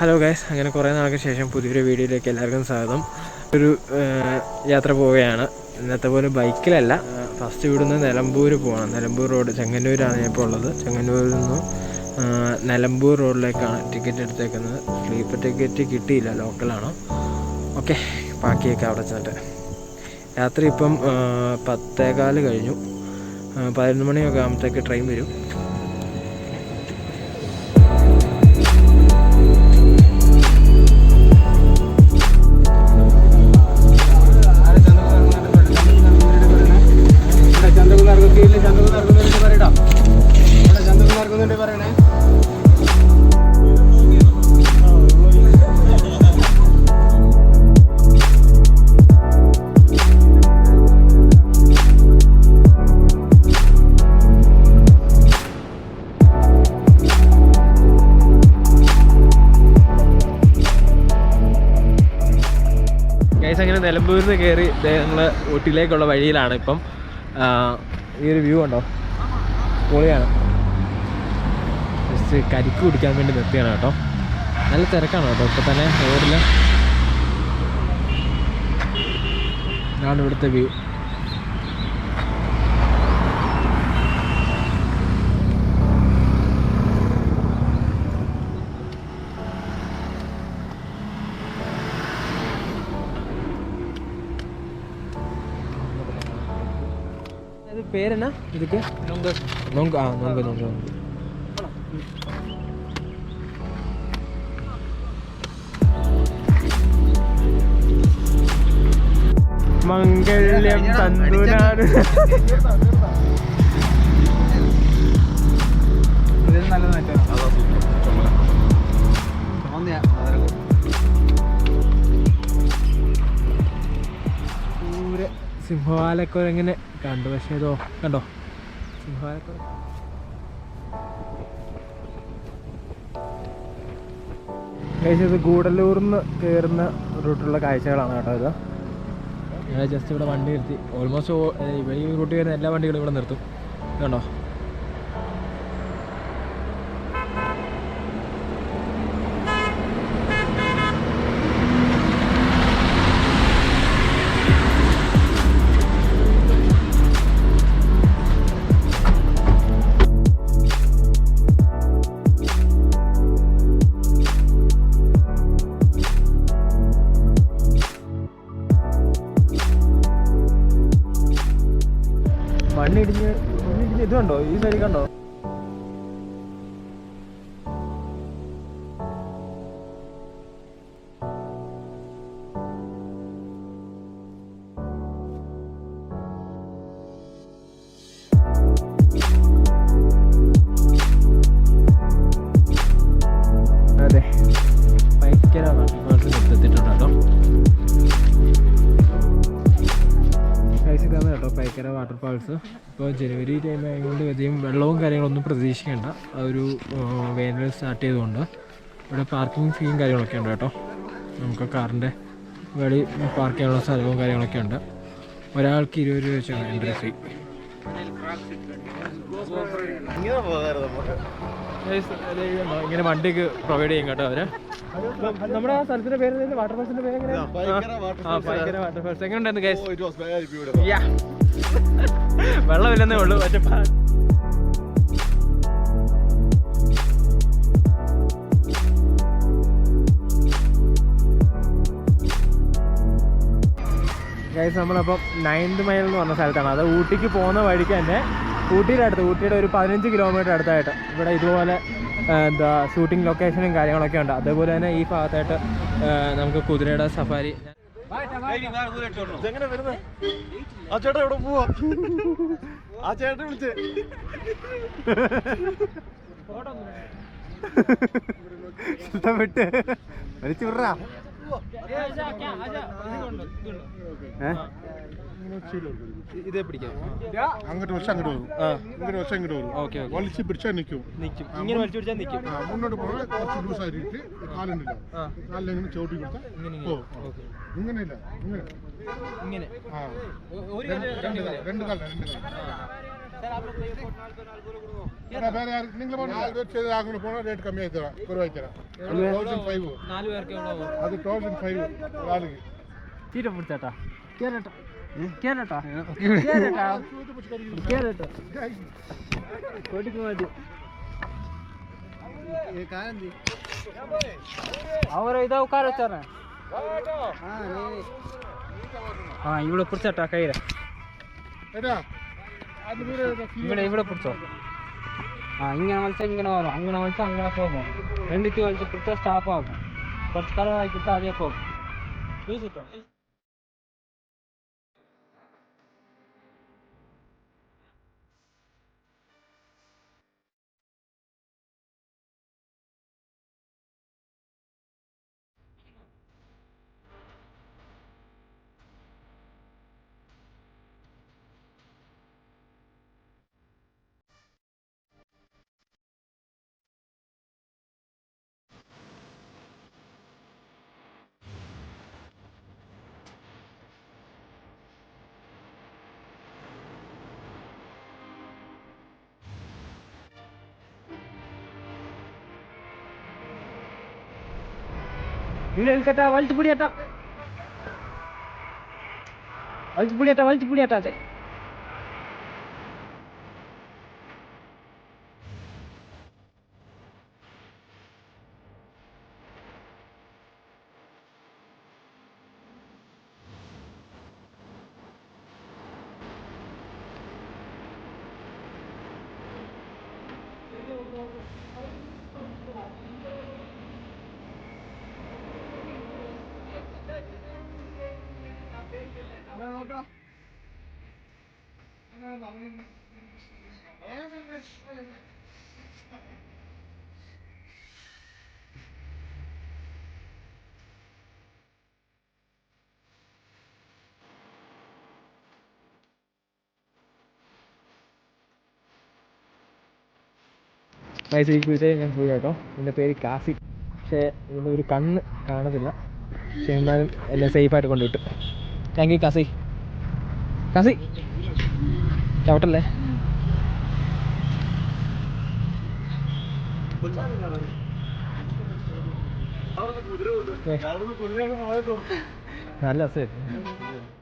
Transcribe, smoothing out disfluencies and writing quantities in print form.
Hello guys, അങ്ങനെ കുറേ നാൾക്ക് ശേഷം പുതിയൊരു വീഡിയോയിലേക്ക് എല്ലാവർക്കും സ്വാഗതം. ഒരു യാത്ര പോവുകയാണ്. ഇന്നത്തെ പോലെ ബൈക്കിലല്ല. ഫസ്റ്റ് ഇവിടുന്ന് നിലമ്പൂർ പോകണം. നിലമ്പൂർ റോഡ്, ചെങ്ങന്നൂരാണ് ഞാൻ ഇപ്പോൾ ഉള്ളത്. ചെങ്ങന്നൂരിൽ നിന്നും നിലമ്പൂർ റോഡിലേക്കാണ് ടിക്കറ്റ് എടുത്തേക്കുന്നത്. സ്ലീപ്പർ ടിക്കറ്റ് കിട്ടിയില്ല, ലോക്കലാണ്. ഓക്കെ, ബാക്കിയൊക്കെ അവിടെ ചെന്നിട്ട്. രാത്രി ഇപ്പം 10:15 കഴിഞ്ഞു. 11 മണിയൊക്കെ ആകുമ്പോഴത്തേക്ക് ട്രെയിൻ വരും. അങ്ങനെ നിലമ്പൂരിൽ നിന്ന് കയറി നമ്മൾ ഊട്ടിയിലേക്കുള്ള വഴിയിലാണ് ഇപ്പം. ഈ ഒരു വ്യൂ ഉണ്ടോ, പൊളിയാണ്. ജസ്റ്റ് കരിക്ക് കുടിക്കാൻ വേണ്ടി നിർത്തിയാണ് കേട്ടോ. നല്ല തിരക്കാണ് കേട്ടോ ഇപ്പം തന്നെ റോഡിൽ. ഇതാണ് ഇവിടുത്തെ വ്യൂ. പേരെന്നാ ഇതൊക്കെ? നൊങ്ക്. മംഗല്യം തന്തുനാണ്. സിംഹവാലക്കുരങ്ങനെ കണ്ടു. പക്ഷേ ഇതോ കണ്ടോ, സിംഹവാലക്കുരങ്ങ്. ഇത് ഗൂഡല്ലൂർന്ന് കയറുന്ന റൂട്ടിലുള്ള കാഴ്ചകളാണ് കേട്ടോ. ഇത് ഞാൻ ജസ്റ്റ് ഇവിടെ വണ്ടി നിർത്തി. ഓൾമോസ്റ്റ് ഈ റൂട്ടിൽ കയറുന്ന എല്ലാ വണ്ടികളും ഇവിടെ നിർത്തും. കണ്ടോ, മണ്ണിടിഞ്ഞ് ഇത് കണ്ടോ, ഈ സൈഡിൽ കണ്ടോ. അതെ, ഭയങ്കര എത്തിയിട്ടുണ്ട് കേട്ടോ. ഇതാണ് കേട്ടോ പൈക്കര വാട്ടർഫാൾസ്. ഇപ്പോൾ ജനുവരി ടൈം ആയതുകൊണ്ട് അധികം വെള്ളവും കാര്യങ്ങളൊന്നും പ്രതീക്ഷിക്കേണ്ട. ആ ഒരു വേനൽ സ്റ്റാർട്ട് ചെയ്തുകൊണ്ട് ഇവിടെ പാർക്കിംഗ് ഫീയും കാര്യങ്ങളൊക്കെ ഉണ്ട് കേട്ടോ. നമുക്ക് കാറിൻ്റെ വെളി പാർക്ക് ചെയ്യാനുള്ള സ്ഥലവും കാര്യങ്ങളൊക്കെ ഉണ്ട്. ഒരാൾക്ക് 20 രൂപ വെച്ചാണ് എൻട്രി ഫീ. ഇങ്ങനെ വണ്ടിക്ക് പ്രൊവൈഡ് ചെയ്യും കേട്ടോ അവര്. നമ്മുടെ ആ സ്ഥലത്തിന്റെ പേര്, വാട്ടർഫാൾസിന്റെ പേര് എങ്ങനെയാ? പൈക്കര വാട്ടർഫാൾസ്. എങ്ങനെയുണ്ടായിരുന്നു ഗൈസ്? വെള്ളമില്ലെന്നേ ഉള്ളൂ. മറ്റേ ഗൈസ് നമ്മളപ്പം 9th മൈൽ എന്ന് പറഞ്ഞ സ്ഥലത്താണ്. അത് ഊട്ടിക്ക് പോകുന്ന വഴിക്ക് തന്നെ ഊട്ടിയുടെ ഒരു 15 കിലോമീറ്റർ അടുത്തായിട്ട് ഇവിടെ ഇതുപോലെ ഷൂട്ടിംഗ് ലൊക്കേഷനും കാര്യങ്ങളൊക്കെ ഉണ്ട്. അതേപോലെ തന്നെ ഈ ഭാഗത്തായിട്ട് നമുക്ക് കുതിരയുടെ സഫാരി. എങ്ങനെ വരുന്നത്? ആ ചേട്ടാ എവിടെ പോവാ? ആ ചേട്ടൻ വിളിച്ച് വിട്ട് വലിച്ചു വിടാ. ഇതേ പിടിക്കാം. അങ്ങോട്ട് വശം അങ്ങോട്ട് വരും, ഇങ്ങോട്ട് വശം ഇങ്ങോട്ട് വരും. ഓക്കെ, വലിച്ചു പിടിച്ചാൽ നിൽക്കും. ഇങ്ങനെ വലിച്ചു പിടിച്ചാൽ നിൽക്കും. മുന്നോട്ട് പോകാൻ കുറച്ച് ലൂസായിട്ട് കാലുണ്ടല്ലോ, കാലിലെങ്ങനെ ചവിട്ടി കൊടുത്താൽ ഇങ്ങനെയില്ല, ഇങ്ങനെ രണ്ട് കാല ರೇಟ್ ಕಮ್ಮಿ ಆಯ್ತಾರ ಪರವಾಯ್ತಾರ 1005 ಅದು 1005 ತೀರ ಬಿಡ್ತಾಟ ಕೇರಟ ಅವರ ಇದಾವ ಕಾರ್ వచ్చారా ഇവിടെ പിടിച്ചാട്ടാ കയ്യില് ഇവിടെ പിടിച്ചോ ഇങ്ങനെ വലിച്ചാൽ ഇങ്ങനെ വരും അങ്ങനെ വലിച്ചാൽ അങ്ങനെ പോകും രണ്ടിക്ക് വലിച്ച് പിടിച്ചാൽ സ്റ്റോപ്പ് ആകും കുറച്ച് കാലം ആക്കിയിട്ട് അതേ പോകും വീസിട്ടോ കേട്ടാ വലിച്ചു പിടിയേട്ടാ അതെ മൈസൂരിക്കുതിരെ ഞാൻ പോയി കേട്ടോ. എൻ്റെ പേര് കാസി. പക്ഷേ ഇവിടെ ഒരു കണ്ണ് കാണത്തില്ല. പക്ഷേ എന്നാലും എന്നെ സേഫായിട്ട് കൊണ്ടുവിട്ടു. Thank you Kasi. ചവിട്ടല്ലേ. നല്ല രസമായിരുന്നു.